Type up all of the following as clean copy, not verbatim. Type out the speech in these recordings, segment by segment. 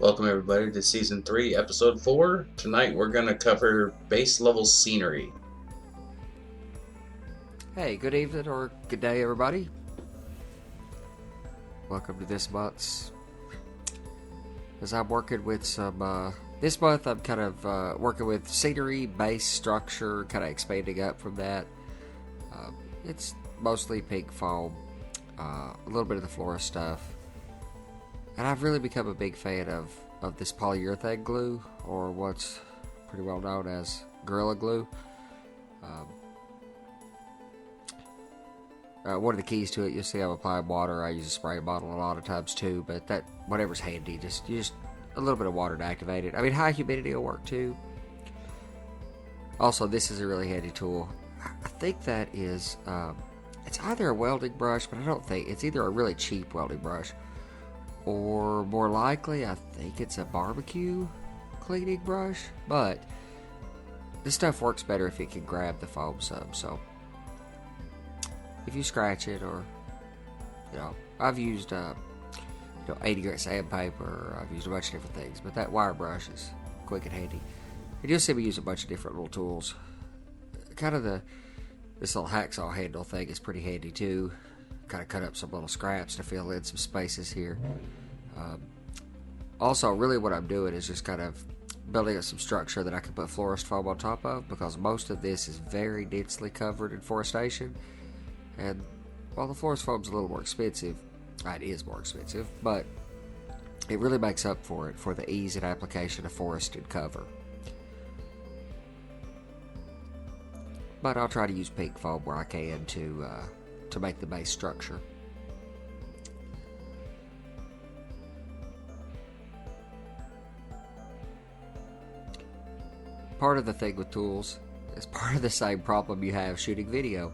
Welcome everybody to Season 3, Episode 4. Tonight we're going to cover base level scenery. Hey, good evening or good day everybody. Welcome to this month's, as I'm working with some, this month I'm kind of working with scenery, base structure, kind of expanding up from that. It's mostly pink foam, a little bit of the florist stuff. And I've really become a big fan of this polyurethane glue, or what's pretty well known as Gorilla Glue. One of the keys to it, you'll see I'm applying water. I use a spray bottle a lot of times too, but that whatever's handy, just a little bit of water to activate it. I mean, high humidity will work too. Also, this is a really handy tool. I think that is, it's either a welding brush, but I don't think, it's either a really cheap welding brush, or more likely, I think it's a barbecue cleaning brush, but this stuff works better if it can grab the foam some, so if you scratch it, or, I've used, 80 grit sandpaper, I've used a bunch of different things, but that wire brush is quick and handy. And you'll see me use a bunch of different little tools. Kind of this little hacksaw handle thing is pretty handy too. Kind of cut up some little scraps to fill in some spaces here. Also, really what I'm doing is just kind of building up some structure that I can put florist foam on top of, because most of this is very densely covered in forestation. And while the florist foam's a little more expensive, it is more expensive, but it really makes up for it for the ease and application of forested cover. But I'll try to use pink foam where I can to make the base structure. Part of the thing with tools is part of the same problem you have shooting video.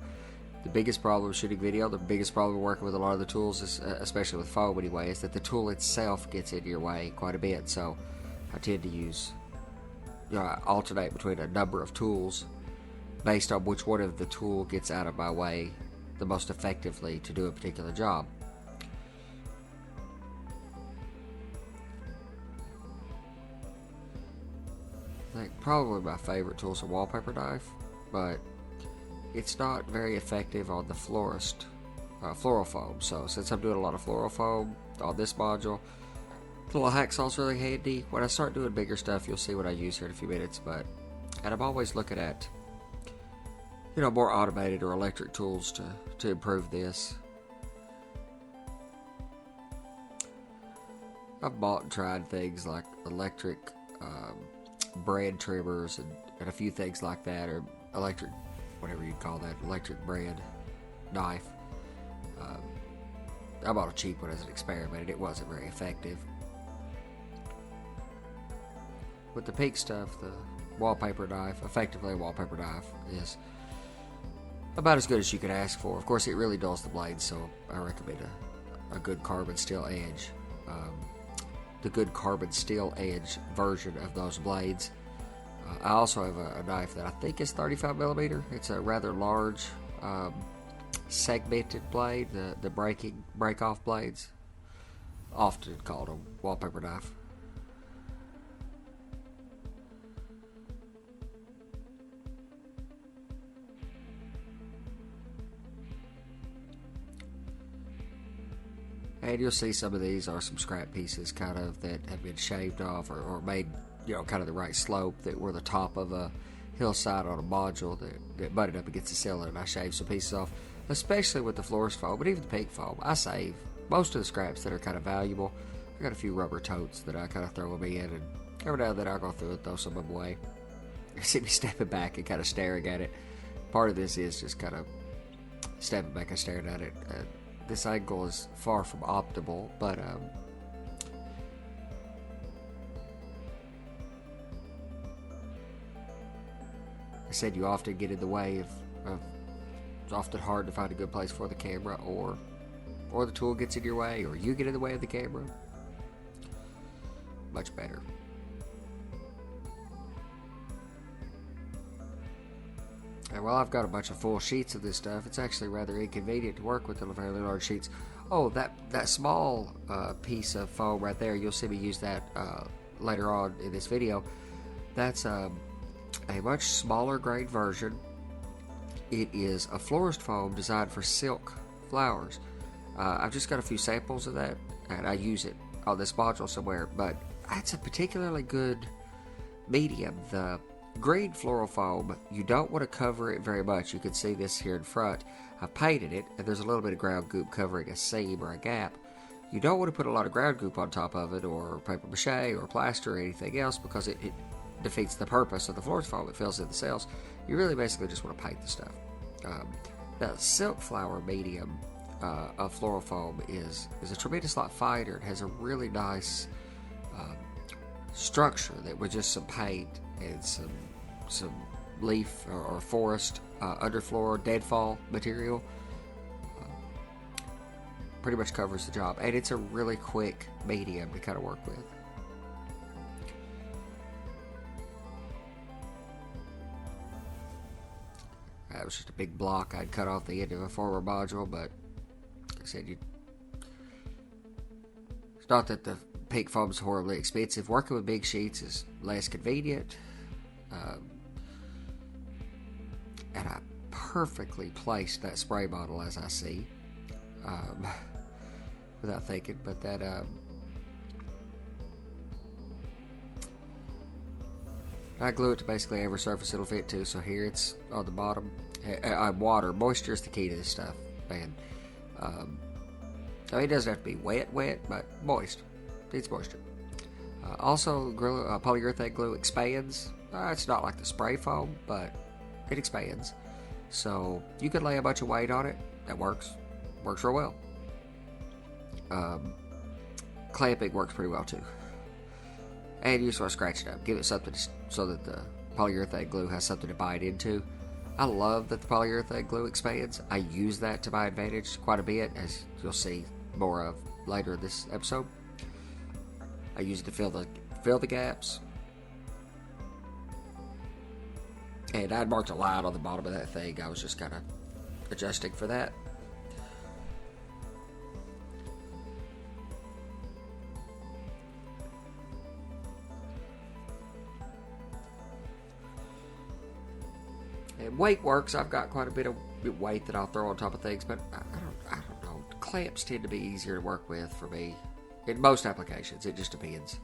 The biggest problem with shooting video, the biggest problem working with a lot of the tools, is, especially with foam anyway, is that the tool itself gets in your way quite a bit. So I tend to use, I alternate between a number of tools based on which one of the tool gets out of my way the most effectively to do a particular job. I think probably my favorite tool is a wallpaper knife, but it's not very effective on the florist floral foam. So since I'm doing a lot of floral foam on this module, the little hacksaw's really handy. When I start doing bigger stuff, you'll see what I use here in a few minutes. And I'm always looking at more automated or electric tools to improve this. I've bought and tried things like electric bread trimmers and a few things like that, or electric, whatever you'd call that, electric bread knife. I bought a cheap one as an experiment, and it wasn't very effective. With the pink stuff, the wallpaper knife, effectively a wallpaper knife, is about as good as you could ask for. Of course, it really dulls the blade, so I recommend a good carbon steel edge. The good carbon steel edge version of those blades. I also have a knife that I think is 35 millimeter. It's a rather large segmented blade, the break off blades, often called a wallpaper knife. And you'll see some of these are some scrap pieces kind of that have been shaved off or made, kind of the right slope, that were the top of a hillside on a module that butted up against the ceiling, and I shaved some pieces off, especially with the florist foam, but even the pink foam. I save most of the scraps that are kind of valuable. I got a few rubber totes that I kind of throw them in, and every now and then I'll go through and throw some of them away. You see me stepping back and kind of staring at it. Part of this is just kind of stepping back and staring at it. This angle is far from optimal, but I said you often get in the way of it's often hard to find a good place for the camera, or the tool gets in your way, or you get in the way of the camera. Much better. And while I've got a bunch of full sheets of this stuff, it's actually rather inconvenient to work with the fairly large sheets. Oh, that small piece of foam right there, you'll see me use that later on in this video. That's a much smaller grade version. It is a florist foam designed for silk flowers. I've just got a few samples of that, and I use it on this module somewhere, but it's a particularly good medium. The green floral foam, you don't want to cover it very much. You can see this here in front. I painted it, and there's a little bit of ground goop covering a seam or a gap. You don't want to put a lot of ground goop on top of it, or paper mache, or plaster, or anything else, because it defeats the purpose of the florist foam. It fills in the cells. You really basically just want to paint the stuff. The silk flower medium of floral foam is a tremendous lot finer. It has a really nice structure that with just some paint and some leaf or forest underfloor deadfall material pretty much covers the job, and it's a really quick medium to kind of work with. That was just a big block I'd cut off the end of a former module, but like I said, it's not that the pink foam is horribly expensive. Working with big sheets is less convenient, and I perfectly placed that spray bottle as I see, without thinking. But that I glue it to basically every surface it'll fit to. So here it's on the bottom. Water, moisture is the key to this stuff, man. I mean, it doesn't have to be wet, but moist. Needs moisture. Also, polyurethane glue expands. It's not like the spray foam, but it expands. So you could lay a bunch of weight on it. That works. Works real well. Clamping works pretty well too. And you just want to scratch it up. Give it something so that the polyurethane glue has something to bite into. I love that the polyurethane glue expands. I use that to my advantage quite a bit, as you'll see more of later in this episode. I use it to fill the gaps. And I'd marked a line on the bottom of that thing. I was just kind of adjusting for that. And weight works. I've got quite a bit of weight that I'll throw on top of things, but I don't know. Clamps tend to be easier to work with for me. In most applications, it just depends.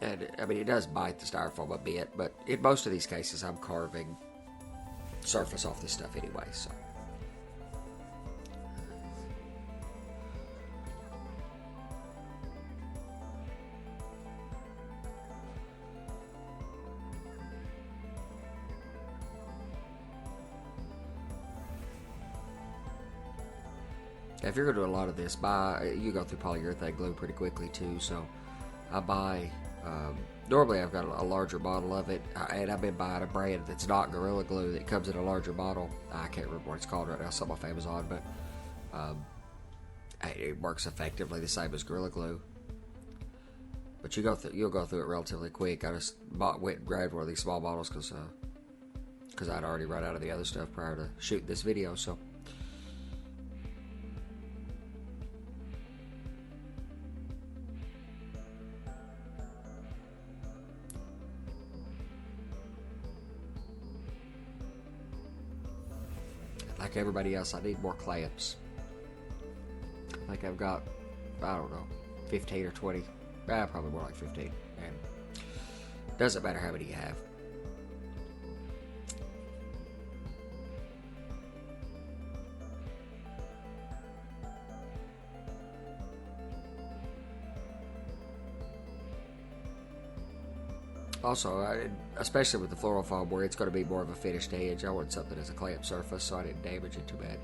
And I mean, it does bite the styrofoam a bit, but in most of these cases, I'm carving surface off this stuff anyway, so. If you're going to do a lot of this, you go through polyurethane glue pretty quickly too. So I buy, normally I've got a larger bottle of it, and I've been buying a brand that's not Gorilla Glue that comes in a larger bottle. I can't remember what it's called right now, something off Amazon, but it works effectively the same as Gorilla Glue. But you'll go through it relatively quick. I just went and grabbed one of these small bottles because I'd already run out of the other stuff prior to shooting this video, so. Like everybody else, I need more clamps. I think I've got, I don't know, 15 or 20. Probably more like 15. And doesn't matter how many you have. Also, especially with the floral foam where it's going to be more of a finished edge, I want something as a clamp surface so I didn't damage it too bad.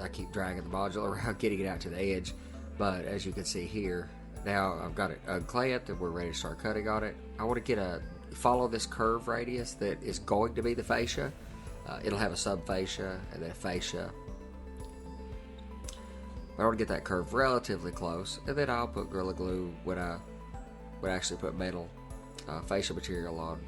I keep dragging the module around, getting it out to the edge, but as you can see here, now I've got it unclamped and we're ready to start cutting on it. I want to follow this curve radius that is going to be the fascia. It'll have a subfascia and then a fascia. I want to get that curve relatively close, and then I'll put Gorilla Glue when I would actually put metal facial material on.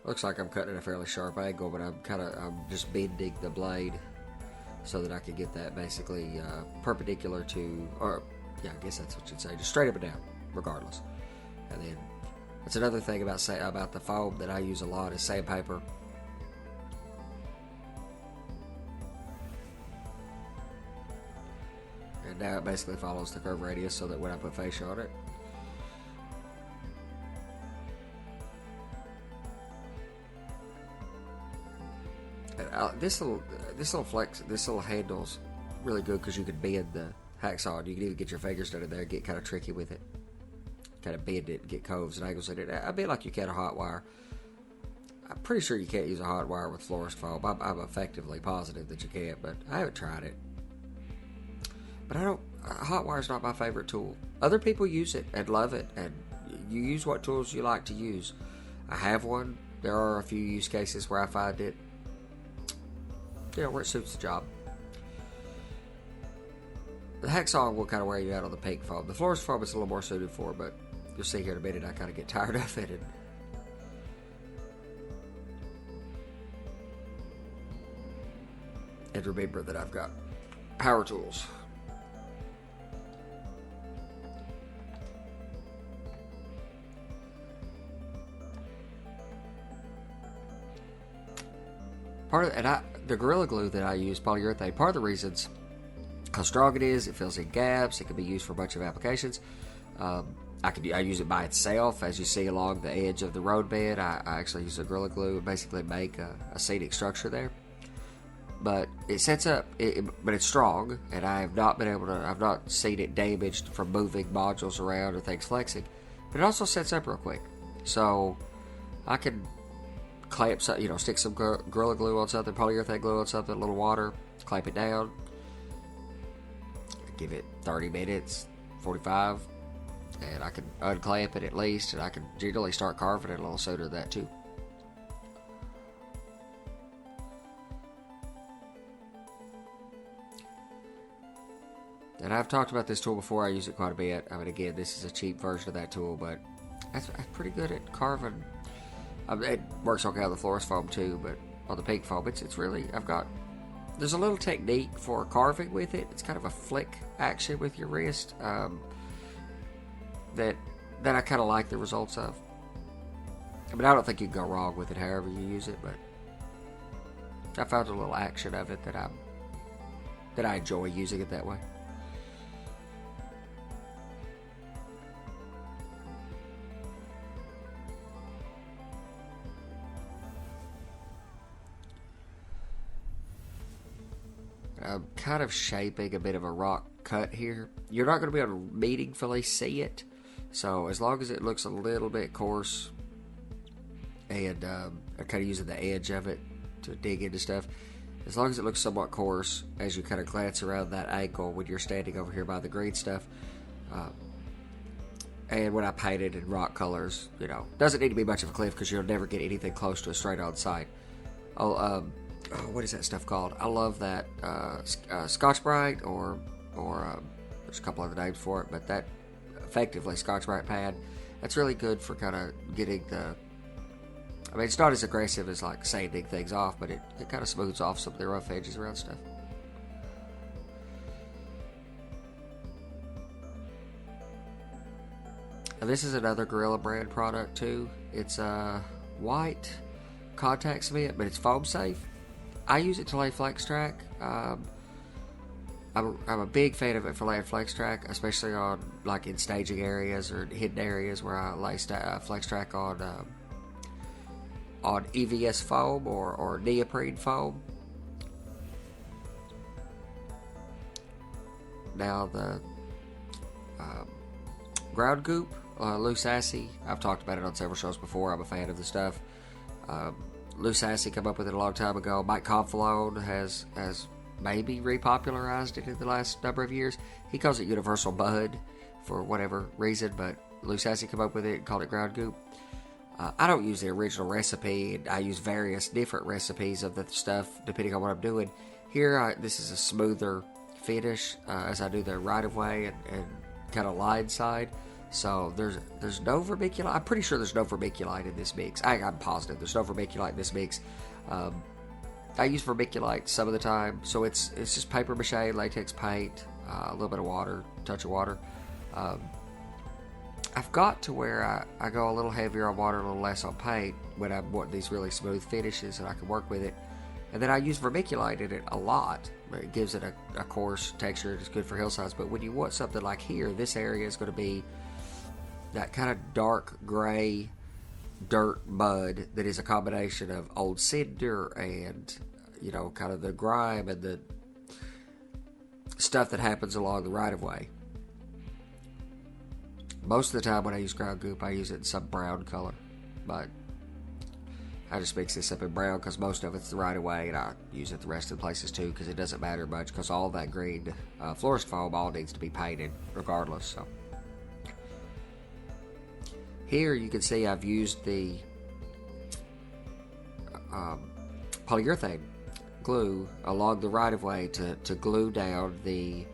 Looks like I'm cutting at a fairly sharp angle, but I'm just bending the blade so that I can get that basically perpendicular to, or yeah, I guess that's what you'd say, just straight up and down, regardless. And then that's another thing about the foam that I use a lot is sandpaper. And now it basically follows the curve radius so that when I put fascia on it, this little handle's really good because you can bend the hacksaw. And you can even get your fingers down in there and get kind of tricky with it, kind of bend it and get coves and angles in it. A bit like you can a hot wire. I'm pretty sure you can't use a hot wire with florist foam. I'm effectively positive that you can't, but I haven't tried it. But a hot wire's not my favorite tool. Other people use it and love it, and you use what tools you like to use. I have one. There are a few use cases where I find it, where it suits the job. The hacksaw will kind of wear you out on the pink foam. The florist foam is a little more suited for, but you'll see here in a minute I kind of get tired of it. And remember that I've got power tools. The Gorilla Glue that I use, polyurethane, part of the reasons how strong it is, it fills in gaps, it can be used for a bunch of applications. I use it by itself, as you see along the edge of the roadbed. I actually use the Gorilla Glue and basically make a scenic structure there. But it sets up, but it's strong, and I've not seen it damaged from moving modules around or things flexing. But it also sets up real quick, so I can clamp, stick some Gorilla Glue on something, polyurethane glue on something, a little water, clamp it down, give it 30 minutes, 45, and I can unclamp it at least, and I can generally start carving it a little sooner than that too. And I've talked about this tool before. I use it quite a bit. I mean, again, this is a cheap version of that tool, but that's pretty good at carving. It works okay on the florist foam too, but on the pink foam, it's really, there's a little technique for carving with it. It's kind of a flick action with your wrist that I kind of like the results of. I mean, I don't think you can go wrong with it however you use it, but I found a little action of it that I enjoy using it that way. I'm kind of shaping a bit of a rock cut here. You're not going to be able to meaningfully see it, so as long as it looks a little bit coarse, and I'm kind of using the edge of it to dig into stuff, as long as it looks somewhat coarse as you kind of glance around that angle when you're standing over here by the green stuff, and when I paint it in rock colors, doesn't need to be much of a cliff because you'll never get anything close to a straight on sight. What is that stuff called? I love that Scotch-Brite, or there's a couple other names for it, but that effectively Scotch-Brite pad. That's really good for kind of getting the. I mean, it's not as aggressive as like sanding things off, but it kind of smooths off some of the rough edges around stuff. Now, this is another Gorilla brand product too. It's white contact cement, but it's foam safe. I use it to lay flex track. I'm a big fan of it for laying flex track, especially on like in staging areas or hidden areas where I lay flex track on EVS foam or neoprene foam. Now the ground goop, loose assy. I've talked about it on several shows before. I'm a fan of the stuff. Loose assy come up with it a long time ago. Mike Confalone has maybe repopularized it in the last number of years. He calls it universal mud for whatever reason, but Lucassi came up with it and called it ground goop. I don't use the original recipe. I use various different recipes of the stuff depending on what I'm doing. Here, this is a smoother finish as I do the right-of-way and kind of line side. So there's no vermiculite. I'm pretty sure there's no vermiculite in this mix. I'm positive there's no vermiculite in this mix. I use vermiculite some of the time, so it's just paper mache, latex paint, a little bit of water, touch of water. I've got to where I go a little heavier on water, a little less on paint when I want these really smooth finishes and I can work with it. And then I use vermiculite in it a lot. It gives it a coarse texture. It's good for hillsides. But when you want something like here, this area is going to be that kind of dark gray dirt mud that is a combination of old cinder and, kind of the grime and the stuff that happens along the right-of-way. Most of the time when I use ground goop, I use it in some brown color, but I just mix this up in brown because most of it's the right of way, and I use it the rest of the places too because it doesn't matter much because all that green florist foam all needs to be painted regardless. So here you can see I've used the polyurethane glue along the right of way to glue down the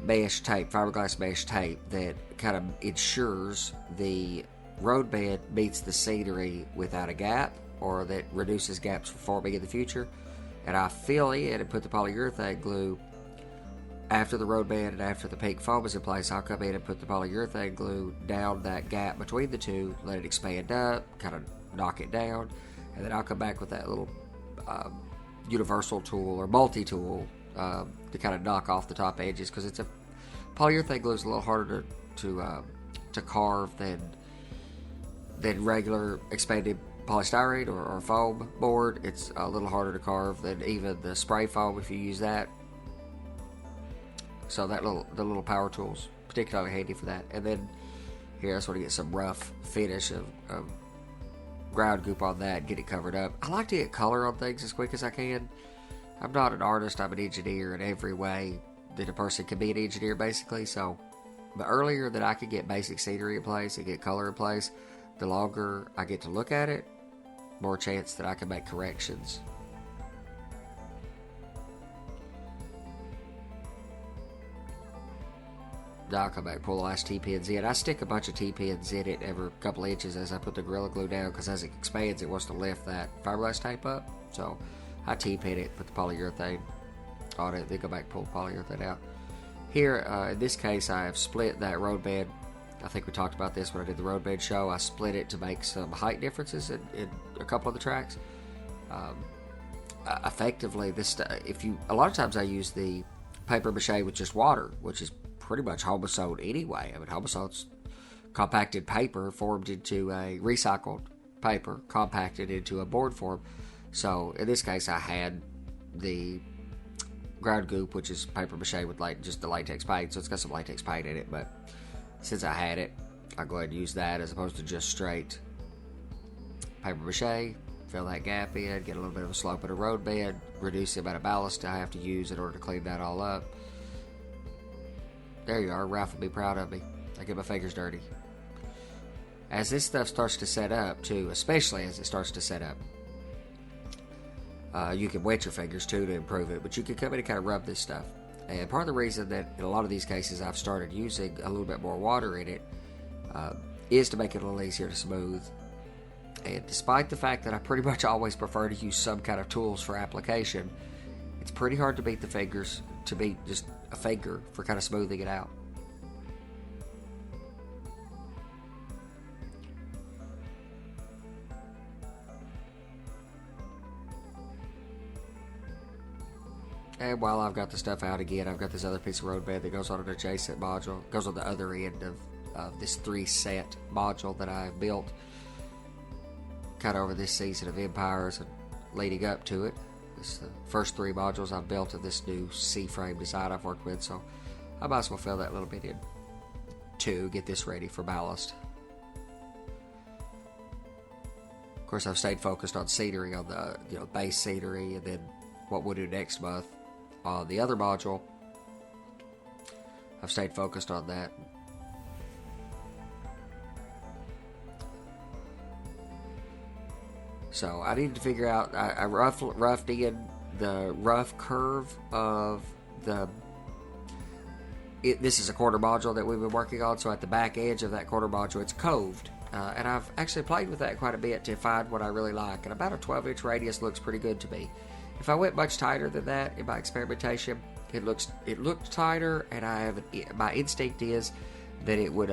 mesh tape, fiberglass mesh tape that kind of ensures the roadbed meets the scenery without a gap, or that reduces gaps from forming in the future. And I fill in and put the polyurethane glue after the roadbed and after the pink foam is in place. I'll come in and put the polyurethane glue down that gap between the two, let it expand up, kind of knock it down, and then I'll come back with that little universal tool or multi-tool to kind of knock off the top edges, because it's a polyurethane glue is a little harder to carve than regular expanded polystyrene or foam board. It's a little harder to carve than even the spray foam if you use that. So the little power tool's particularly handy for that. And then here I just want to get some rough finish of ground goop on that, get it covered up. I like to get color on things as quick as I can. I'm not an artist, I'm an engineer in every way that a person can be an engineer, basically. So the earlier that I can get basic scenery in place and get color in place, the longer I get to look at it, more chance that I can make corrections. Now I'll come back and pull the last T-pins in. I stick a bunch of T-pins in it every couple of inches as I put the Gorilla Glue down, because as it expands, it wants to lift that fiberglass tape up. So I T-pin it, put the polyurethane on it, then go back and pull the polyurethane out. Here, in this case, I have split that roadbed. I think we talked about this when I did the roadbed show. I split it to make some height differences in a couple of the tracks. Effectively, a lot of times I use the paper mache with just water, which is pretty much homosode anyway. I mean, homosode's compacted paper formed into a recycled paper, compacted into a board form. So in this case, I had the ground goop, which is paper mache with just the latex paint. So it's got some latex paint in it, but since I had it, I'll go ahead and use that as opposed to just straight paper mache. Fill that gap in, get a little bit of a slope in a roadbed, reduce the amount of ballast I have to use in order to clean that all up. There you are. Ralph will be proud of me. I get my fingers dirty. As this stuff starts to set up, too, especially as it starts to set up, you can wet your fingers, too, to improve it, but you can come in and kind of rub this stuff. And part of the reason that in a lot of these cases I've started using a little bit more water in it is to make it a little easier to smooth. And despite the fact that I pretty much always prefer to use some kind of tools for application, it's pretty hard to beat the fingers, to beat just a finger for kind of smoothing it out. And while I've got the stuff out again, I've got this other piece of roadbed that goes on an adjacent module, goes on the other end of this 3-set module that I've built kind of over this season of Empires and leading up to it. This is the first 3 modules I've built of this new C-frame design I've worked with, so I might as well fill that little bit in to get this ready for ballast. Of course, I've stayed focused on scenery, on the base scenery, and then what we'll do next month on the other module. I've stayed focused on that. So I needed to figure out, I roughed in the rough curve of this is a quarter module that we've been working on, so at the back edge of that quarter module it's coved. And I've actually played with that quite a bit to find what I really like, and about a 12-inch radius looks pretty good to me. If I went much tighter than that in my experimentation, it looked tighter, and my instinct is that it would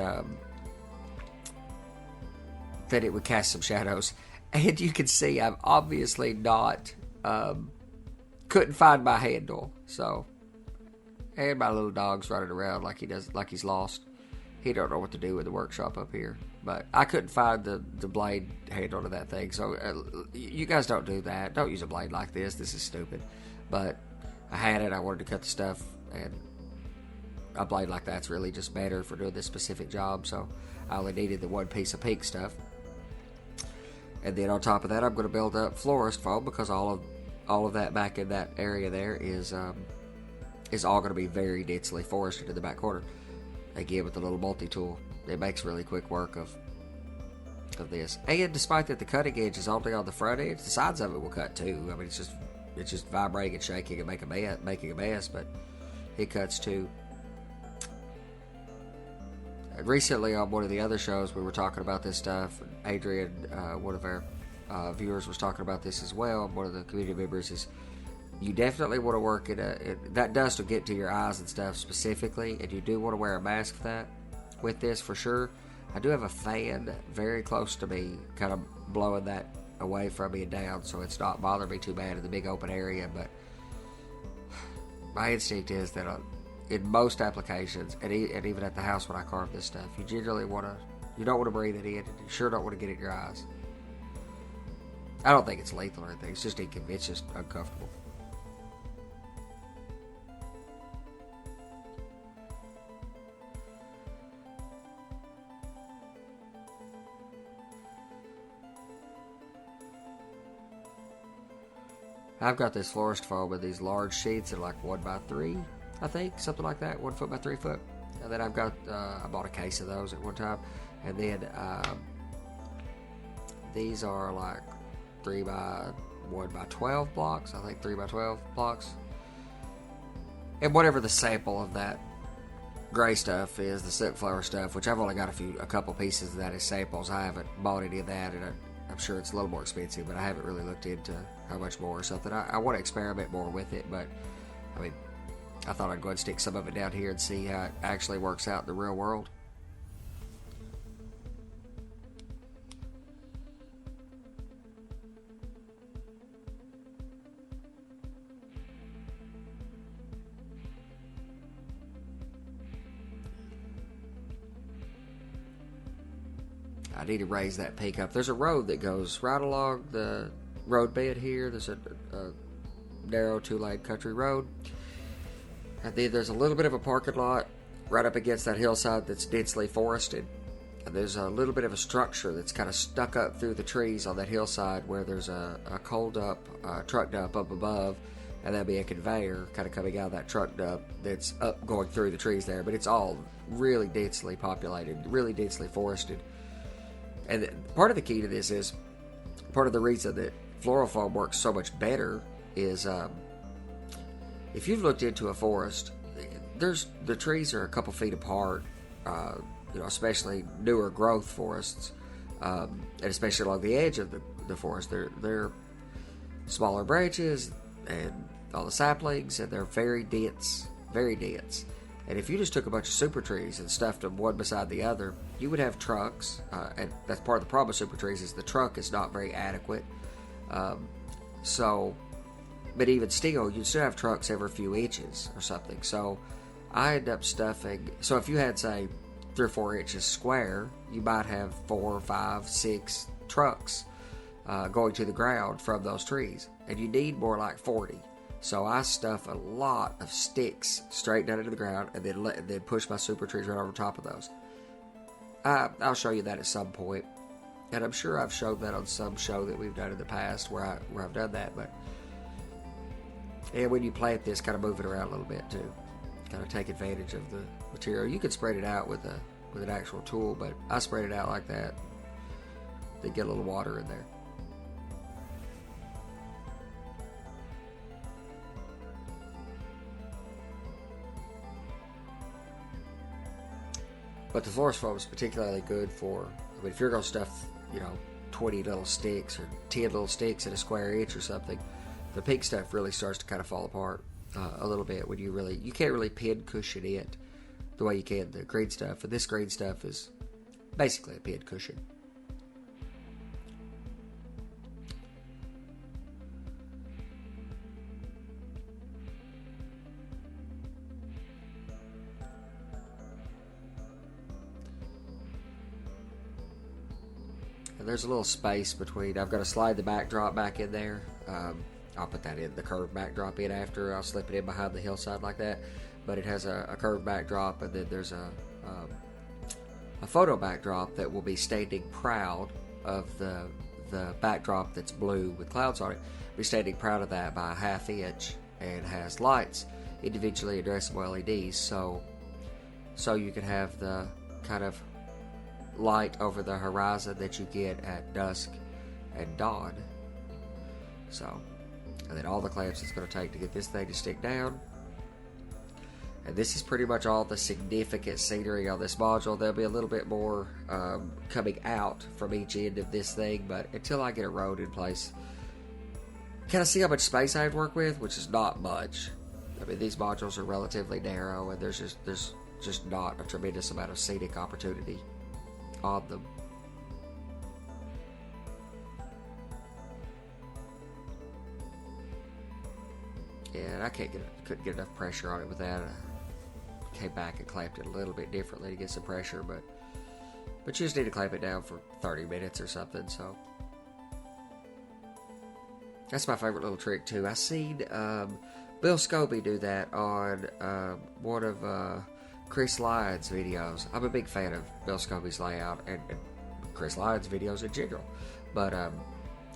cast some shadows. And you can see I'm obviously not, couldn't find my handle. So, and my little dog's running around like he's lost. He don't know what to do with the workshop up here. But I couldn't find the blade handle to that thing. So, you guys don't do that. Don't use a blade like this. This is stupid. But I had it. I wanted to cut the stuff. And a blade like that's really just better for doing this specific job. So, I only needed the one piece of pink stuff. And then on top of that, I'm going to build up florist foam, because all of that back in that area there is all going to be very densely forested in the back corner. Again, with the little multi-tool, it makes really quick work of this. And despite that the cutting edge is only on the front edge, the sides of it will cut too. I mean, it's just vibrating and shaking and making a mess, but it cuts too. Recently on one of the other shows we were talking about this stuff. Adrian, one of our viewers, was talking about this as well. One of the community members is, you definitely want to work that dust will get to your eyes and stuff specifically, and you do want to wear a mask with this for sure. I do have a fan very close to me, kind of blowing that away from me and down, so it's not bothering me too bad in the big open area. But my instinct is that in most applications, and even at the house when I carve this stuff, you generally you don't want to breathe it in, and you sure don't want to get it in your eyes. I don't think it's lethal or anything. It's just inconvenient. It's just uncomfortable. I've got this florist foam with these large sheets that are like 1x3, I think, something like that, 1 foot by 3 foot. And then I've got, I bought a case of those at one time. And then these are like 1x12 blocks, I think 3x12 blocks. And whatever the sample of that gray stuff is, the sunflower stuff, which I've only got a couple pieces of that as samples. I haven't bought any of that, and I'm sure it's a little more expensive, but I haven't really looked into how much more or something. I want to experiment more with it, but I mean, I thought I'd go ahead and stick some of it down here and see how it actually works out in the real world. I need to raise that peak up. There's a road that goes right along the road bed here. There's a narrow 2-lane country road. And then there's a little bit of a parking lot right up against that hillside that's densely forested. And there's a little bit of a structure that's kind of stuck up through the trees on that hillside, where there's a coal dump, truck dump up above, and there'll be a conveyor kind of coming out of that truck dump that's up going through the trees there. But it's all really densely populated, really densely forested. And part of the key to this is, part of the reason that floral foam works so much better is, if you've looked into a forest, the trees are a couple feet apart, especially newer growth forests, and especially along the edge of the forest. They're smaller branches and all the saplings, and they're very dense, very dense. And if you just took a bunch of super trees and stuffed them one beside the other, you would have trunks, and that's part of the problem with super trees, is the trunk is not very adequate. But even still, you'd still have trunks every few inches or something. So I end up stuffing, so if you had, say, 3 or 4 inches square, you might have 4, 5, 6 trunks going to the ground from those trees. And you need more like 40. So I stuff a lot of sticks straight down into the ground, and then push my super trees right over top of those. I'll show you that at some point, and I'm sure I've showed that on some show that we've done in the past where I've done that. But And when you plant this, kind of move it around a little bit too. Kind of take advantage of the material. You could spread it out with an actual tool, but I spread it out like that. They get a little water in there. But the florist foam is particularly good for, I mean, if you're going to stuff, 20 little sticks or 10 little sticks in a square inch or something, the pink stuff really starts to kind of fall apart a little bit when you can't really pin cushion it the way you can the green stuff. And this green stuff is basically a pin cushion. There's a little space between. I've got to slide the backdrop back in there. I'll put that in the curved backdrop in after. I'll slip it in behind the hillside like that. But it has a curved backdrop, and then there's a photo backdrop that will be standing proud of the backdrop that's blue with clouds on it. Be standing proud of that by a ½ inch, and has lights, individually addressable LEDs. So you can have the kind of light over the horizon that you get at dusk and dawn. So, and then all the clamps it's going to take to get this thing to stick down. And this is pretty much all the significant scenery on this module. There'll be a little bit more coming out from each end of this thing, but until I get a road in place, kind of see how much space I have to work with, which is not much. I mean, these modules are relatively narrow, and there's just not a tremendous amount of scenic opportunity on them. And I couldn't get enough pressure on it with that. I came back and clamped it a little bit differently to get some pressure, but you just need to clamp it down for 30 minutes or something. So that's my favorite little trick too. I seen Bill Scobie do that on one of Chris Lyons' videos. I'm a big fan of Bill Scobie's layout and Chris Lyons' videos in general, but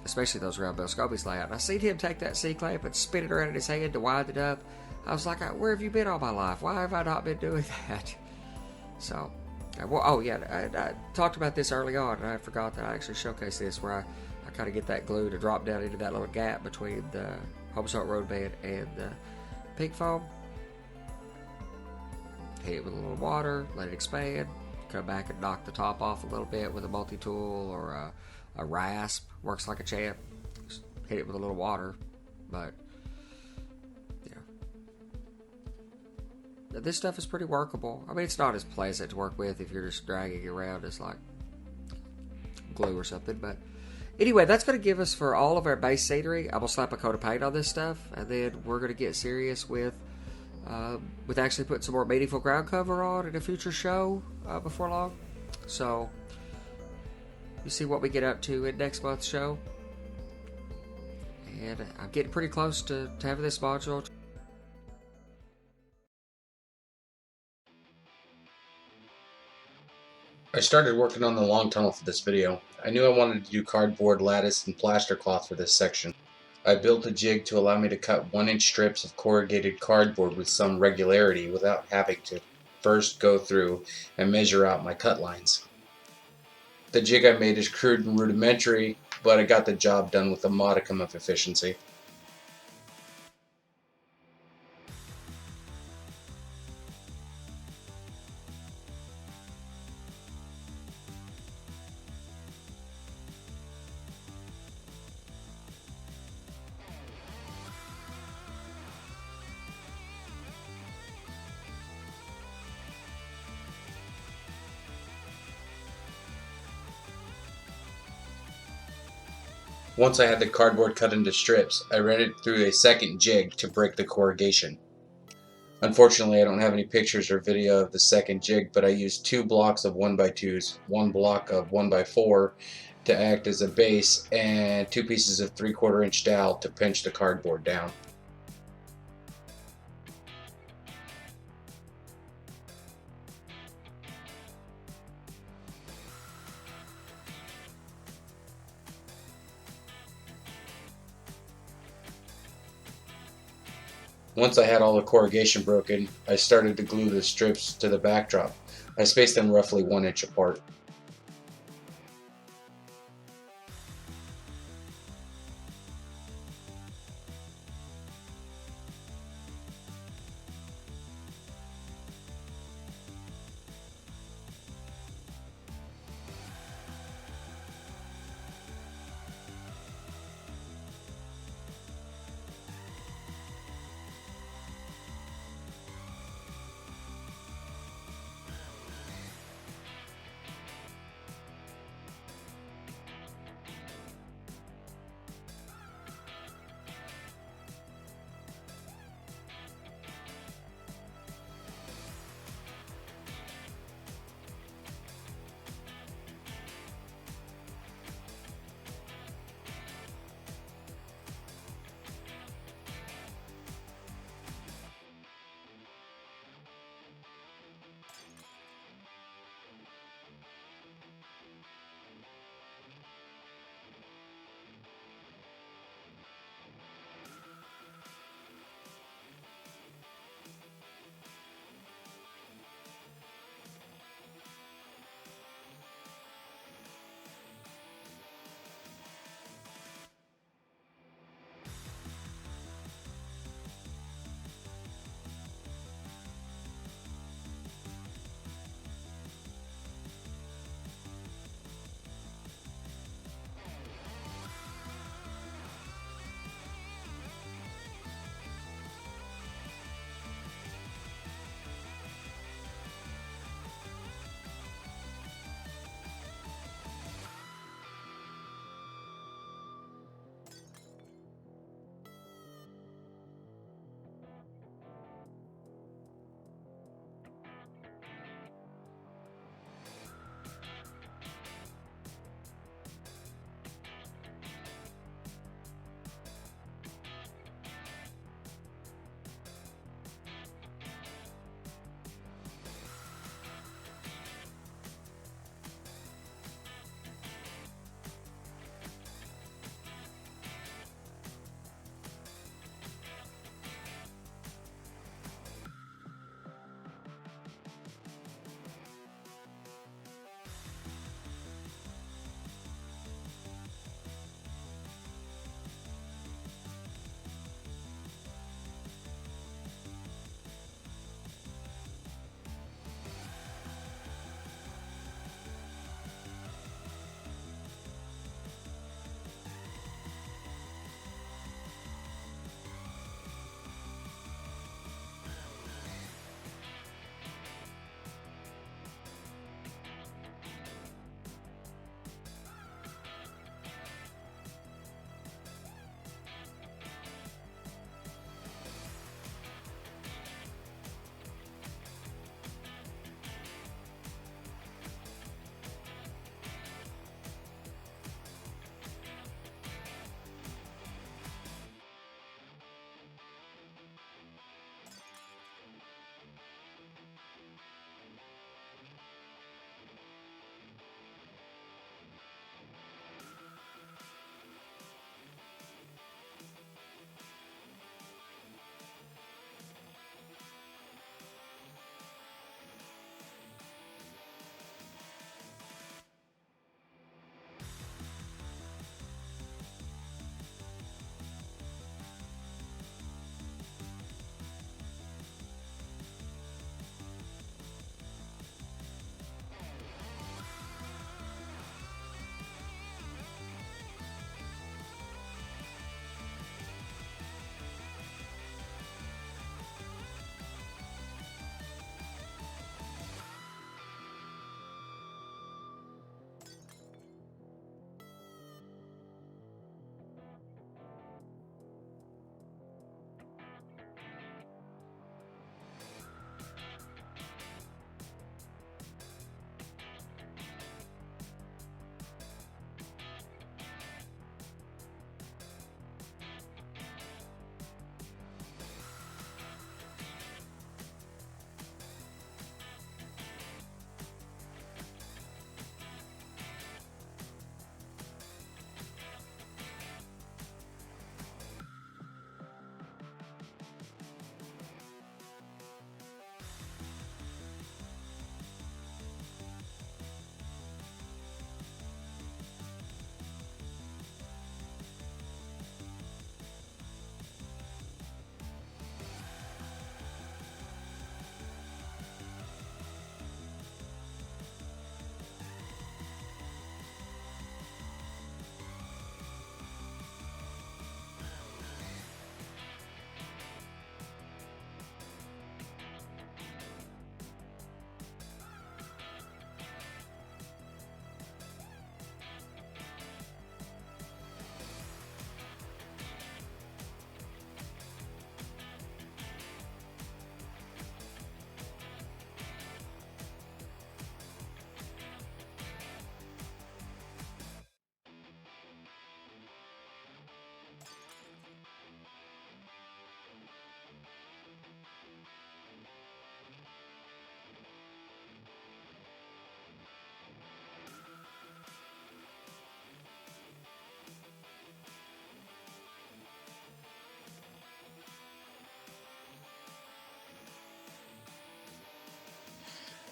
especially those around Bill Scobie's layout. And I seen him take that C-clamp and spin it around in his hand to wind it up. I was like, where have you been all my life? Why have I not been doing that? So, I talked about this early on, and I forgot that I actually showcased this, where I kind of get that glue to drop down into that little gap between the Home Salt Road Bed and the pink foam. Hit it with a little water, let it expand, come back and knock the top off a little bit with a multi-tool or a rasp. Works like a champ. Just hit it with a little water. But, this stuff is pretty workable. I mean, it's not as pleasant to work with if you're just dragging it around as like glue or something. But anyway, that's going to give us for all of our base scenery. I'm going to slap a coat of paint on this stuff, and then we're going to get serious with actually putting some more meaningful ground cover on in a future show before long. So you see what we get up to in next month's show. And I'm getting pretty close to having this module. I started working on the long tunnel for this video. I knew I wanted to do cardboard, lattice, and plaster cloth for this section. I built a jig to allow me to cut 1-inch strips of corrugated cardboard with some regularity without having to first go through and measure out my cut lines. The jig I made is crude and rudimentary, but I got the job done with a modicum of efficiency. Once I had the cardboard cut into strips, I ran it through a second jig to break the corrugation. Unfortunately, I don't have any pictures or video of the second jig, but I used 2 blocks of 1x2s, 1 block of 1x4 to act as a base, and 2 pieces of 3/4 inch dowel to pinch the cardboard down. Once I had all the corrugation broken, I started to glue the strips to the backdrop. I spaced them roughly 1 inch apart.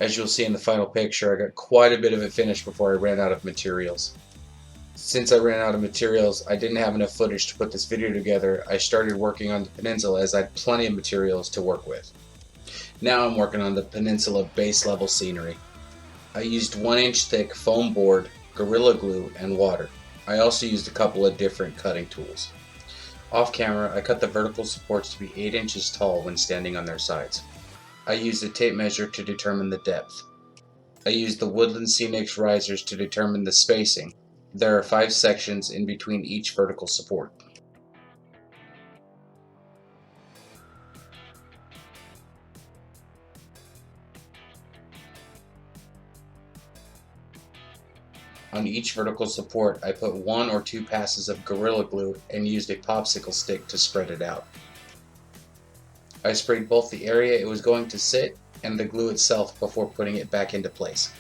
As you'll see in the final picture, I got quite a bit of it finished before I ran out of materials. Since I ran out of materials, I didn't have enough footage to put this video together. I started working on the peninsula as I had plenty of materials to work with. Now I'm working on the peninsula base level scenery. I used 1-inch thick foam board, Gorilla Glue, and water. I also used a couple of different cutting tools. Off camera, I cut the vertical supports to be 8 inches tall when standing on their sides. I used a tape measure to determine the depth. I used the Woodland Scenics risers to determine the spacing. There are 5 sections in between each vertical support. On each vertical support, I put 1 or 2 passes of Gorilla Glue and used a popsicle stick to spread it out. I sprayed both the area it was going to sit and the glue itself before putting it back into place.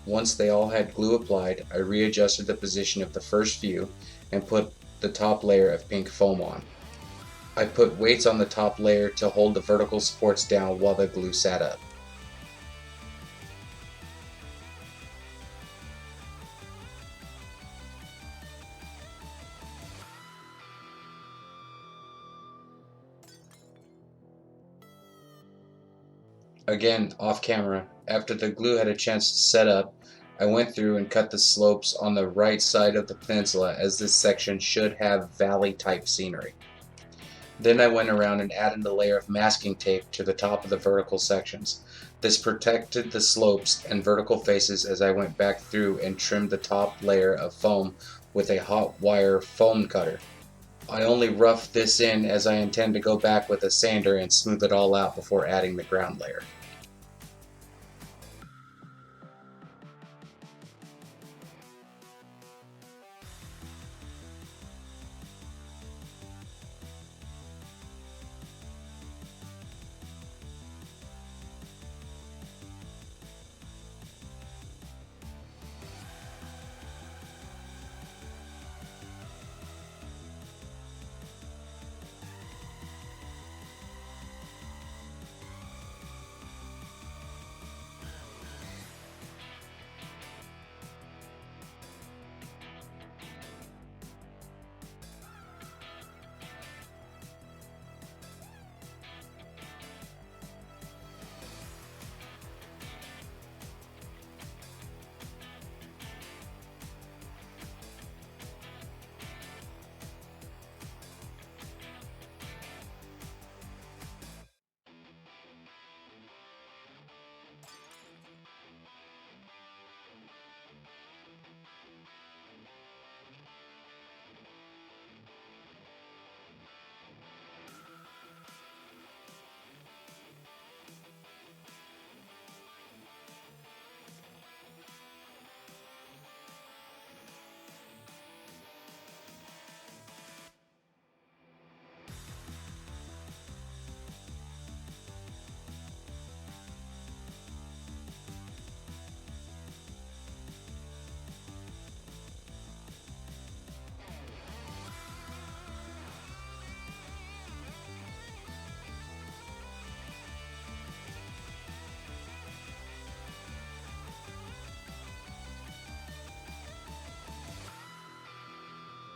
Once they all had glue applied, I readjusted the position of the first view and put the top layer of pink foam on. I put weights on the top layer to hold the vertical supports down while the glue sat up. Again, off camera, after the glue had a chance to set up, I went through and cut the slopes on the right side of the peninsula, as this section should have valley type scenery. Then I went around and added a layer of masking tape to the top of the vertical sections. This protected the slopes and vertical faces as I went back through and trimmed the top layer of foam with a hot wire foam cutter. I only roughed this in as I intend to go back with a sander and smooth it all out before adding the ground layer.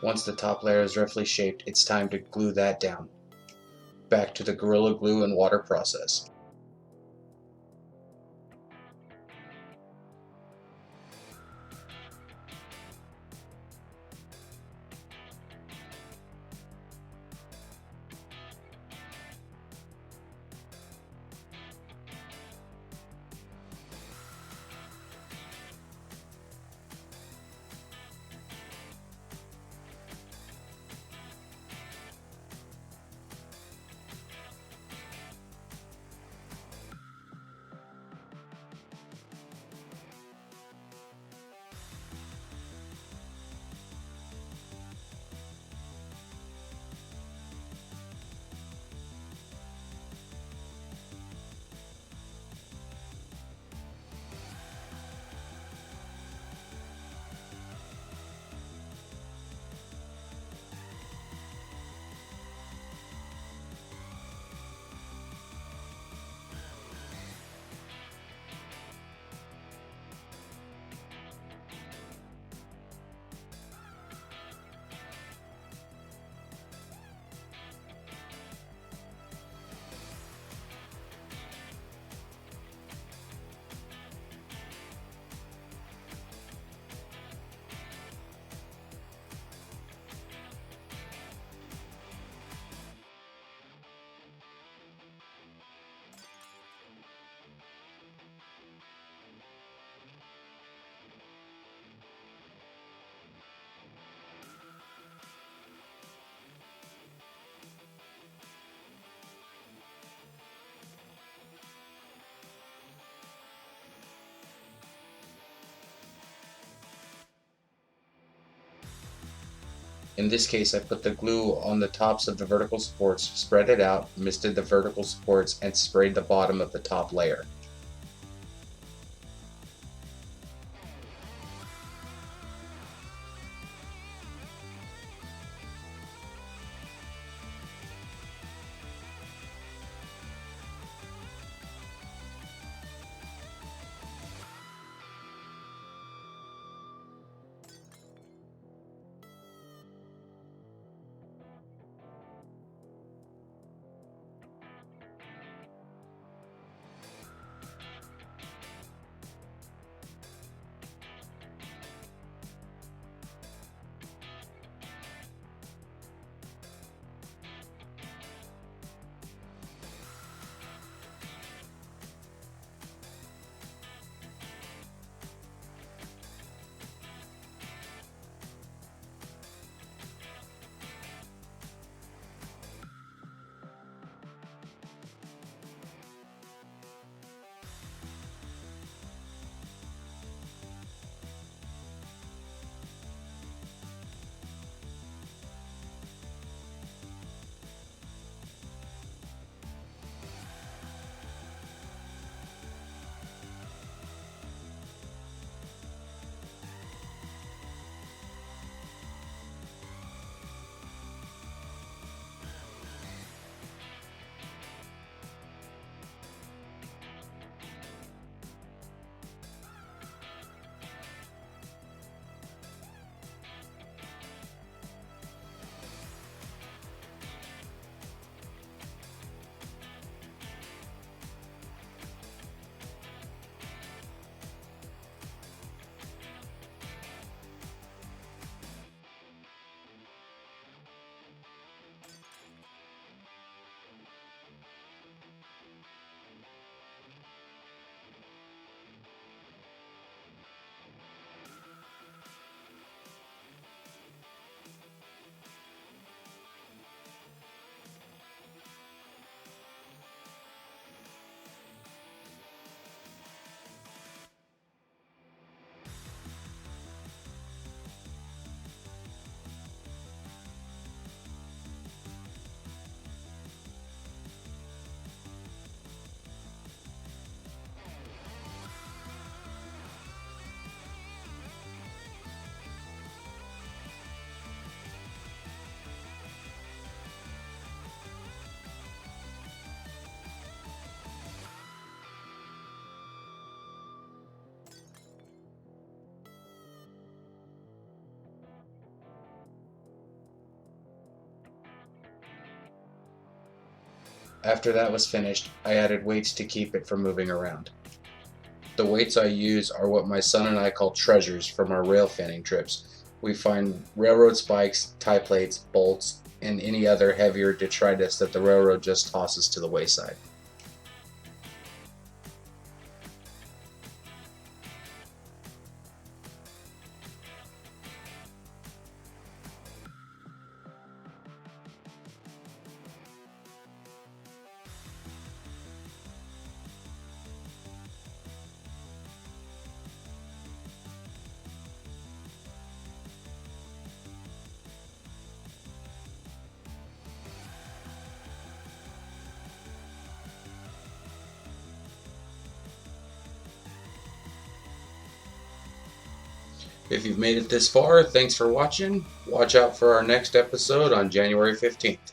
Once the top layer is roughly shaped, it's time to glue that down. Back to the Gorilla Glue and water process. In this case, I put the glue on the tops of the vertical supports, spread it out, misted the vertical supports, and sprayed the bottom of the top layer. After that was finished, I added weights to keep it from moving around. The weights I use are what my son and I call treasures from our rail fanning trips. We find railroad spikes, tie plates, bolts, and any other heavier detritus that the railroad just tosses to the wayside. If you've made it this far, thanks for watching. Watch out for our next episode on January 15th.